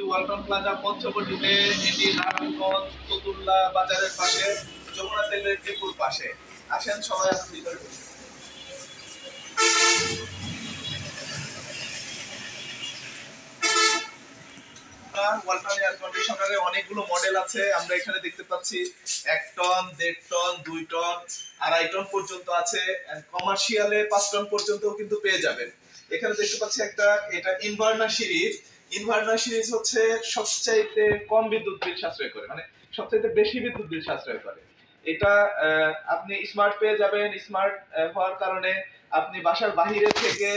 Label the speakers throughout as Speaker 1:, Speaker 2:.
Speaker 1: Walton plaza পঞ্চবটিতে, এটি নারায়ণগঞ্জ ফতুল্লা বাজারের পাশে, যমুনা তেলের ডিপুর পাশে। আসেন সবাই, আসুন ভিতরে। ওয়ালটন এয়ার কন্ডিশনারে অনেকগুলো মডেল আছে। আমরা এখানে দেখতে পাচ্ছি 1 টন, 1.5 টন, 2 টন, 2.5 টন পর্যন্ত আছে। কমার্শিয়ালে 5 টন পর্যন্ত কিন্তু পেয়ে যাবেন। এখানে দেখতে পাচ্ছি এটা ইনভার্নার সিরিজ। ইনভার্নার সিরিজ হচ্ছে সবচাইতে কম বিদ্যুৎ বিল সাশ্রয় করে, মানে সবচাইতে বেশি বিদ্যুৎ বিল সাশ্রয় করে। এটা আপনি স্মার্ট পেয়ে যাবেন। স্মার্ট হওয়ার কারণে আপনি বাসার বাহিরে থেকে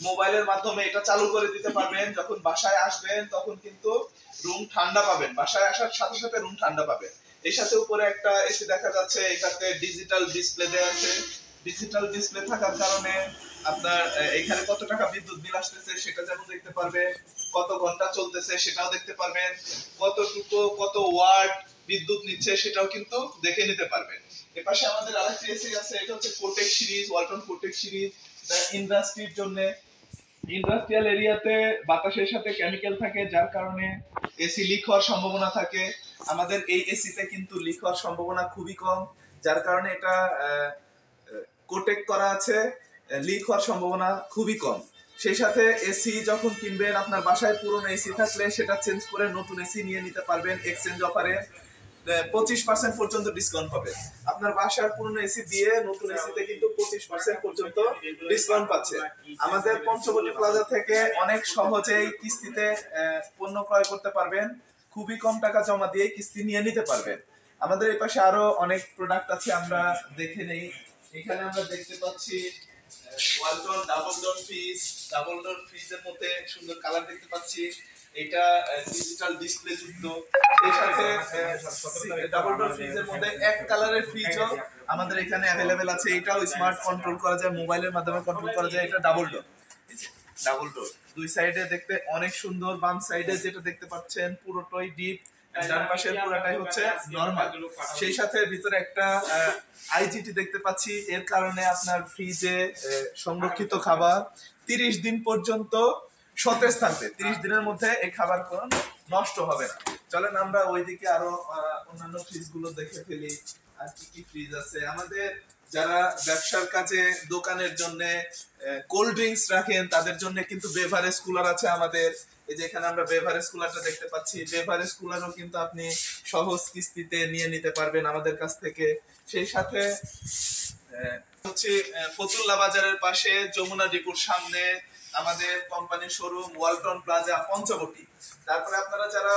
Speaker 1: মোবাইলের মাধ্যমে এটা চালু করে দিতে পারবেন। যখন বাসায় আসবেন তখন কিন্তু রুম ঠান্ডা পাবেন, বাসায় আসার সাথে সাথে রুম ঠান্ডা পাবেন। এর সাথে উপরে একটা এসি দেখা যাচ্ছে, এটাতে ডিজিটাল ডিসপ্লে দেওয়া আছে। ডিজিটাল ডিসপ্লে থাকার কারণে আপনার এখানে কত টাকা বিদ্যুৎ বিল আসতেছে সেটা যেমন দেখতে পারবেন, কত ঘন্টা চলতেছে সেটাও দেখতে পারবেন, কতটুকু কত ওয়াট বিদ্যুৎ নিচ্ছে সেটাও কিন্তু দেখে নিতে পারবেন। এর পাশে আমাদের আরেকটি এসি আছে, এটা হচ্ছে কোটেক সিরিজ, ওয়ালটন কোটেক সিরিজ। ইন্ডাস্ট্রির জন্য, ইন্ডাস্ট্রিয়াল এরিয়াতে বাতাসের সাথে কেমিক্যাল থাকে, যার কারণে এসি লিক হওয়ার সম্ভাবনা থাকে। আমাদের এই এসিতে কিন্তু লিক হওয়ার সম্ভাবনা খুবই কম, যার কারণে এটা কোটেক করা আছে, লিক হওয়ার সম্ভাবনা খুবই কম। সেই সাথে এসি যখন কিনবেন, আপনার বাসায় পুরনো এসি থাকলে সেটা চেঞ্জ করে নতুন এসি নিয়ে নিতে পারবেন। এক্সচেঞ্জ অফারে 25% পর্যন্ত ডিসকাউন্ট হবে। আপনার বাসার পুরনো এসি দিয়ে নতুন এসিতে কিন্তু 25% পর্যন্ত ডিসকাউন্ট পাচ্ছে। আমাদের পঞ্চবটি প্লাজা থেকে অনেক সহজেই কিস্তিতে পণ্য ক্রয় করতে পারবেন। খুবই কম টাকা জমা দিয়ে কিস্তি নিয়ে নিতে পারবেন। আমাদের এই পাশে আরো অনেক প্রোডাক্ট আছে, আমরা দেখে নেই। এখানে আমরা দেখতে পাচ্ছি Walton double door fridge. Double door ফ্রিজের মধ্যে সুন্দর কালার দেখতে পাচ্ছি। এটা ডিজিটাল ডিসপ্লে যুক্ত। সেই সাথে ডাবল ডোর ফ্রিজের মধ্যে এক কালারের ফ্রিজও আমাদের এখানে अवेलेबल আছে। এটাও স্মার্ট কন্ট্রোল করা যায়, মোবাইলের মাধ্যমে কন্ট্রোল করা যায়। এটা ডাবল ডোর, ডাবল ডোর। দুই সাইডে দেখতে অনেক সুন্দর। বাম সাইডে যেটা দেখতে পাচ্ছেন পুরোটাই ডিপ, ডান পাশের পুরোটাই হচ্ছে নরমাল। সেই সাথে ভিতরে একটা আইজিটি দেখতে পাচ্ছি। এর কারণে আপনার ফ্রিজে সংরক্ষিত খাবার 30 দিন পর্যন্ত সতেজ থাকবে। 30 দিনের মধ্যে এই খাবার কোনো নষ্ট হবে না। চলেন আমরা ওইদিকে আরো অন্যান্য ফ্রিজ গুলো দেখে ফেলি। আর কি কি ফ্রিজ আছে আমাদের। যারা ব্যবসার কাজে দোকানের জন্য কোল্ড ড্রিঙ্কস রাখেন, তাদের জন্য কিন্তু বেভারেজ কুলার আছে আমাদের। এই যে এখানে আমরা বেভারেজ কুলারটা দেখতে পাচ্ছি। বেভারেজ কুলারও কিন্তু আপনি সহজ কিস্তিতে নিয়ে নিতে পারবেন আমাদের কাছ থেকে। সেই সাথে হচ্ছে ফতুল্লা বাজারের পাশে যমুনা ডিপুর সামনে আমাদের কোম্পানির শোরুম ওয়ালটন প্লাজা পঞ্চবটি। তারপরে আপনারা যারা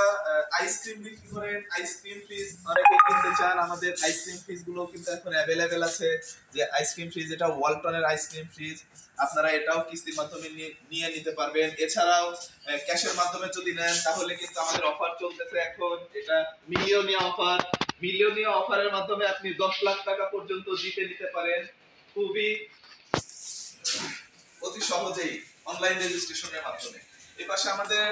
Speaker 1: আইসক্রিম বিক্রি করেন, আইসক্রিম ফ্রিজ অনেকে কিনতে চান, আমাদের আইসক্রিম ফ্রিজ গুলো কিন্তু এখন অ্যাভেলেবেল আছে। যে আইসক্রিম ফ্রিজ, এটা ওয়ালটনের আইসক্রিম ফ্রিজ, আপনারা এটাও কিস্তির মাধ্যমে নিয়ে নিতে পারবেন। এছাড়াও ক্যাশের মাধ্যমে যদি নেন তাহলে কিন্তু আমাদের অফার চলতেছে এখন। এটা মিলিয়নিয়া অফার। মিলিয়নিয়া অফারের মাধ্যমে আপনি 10 লাখ টাকা পর্যন্ত জিতে নিতে পারেন খুবই অতি সহজেই অনলাইন রেজিস্ট্রেশনের মাধ্যমে। এই পাশে আমাদের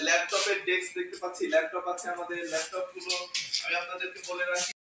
Speaker 1: ল্যাপটপের ডেস্ক দেখতে পাচ্ছি। ল্যাপটপ আছে আমাদের। ল্যাপটপ গুলো আমি আপনাদেরকে বলে রাখি।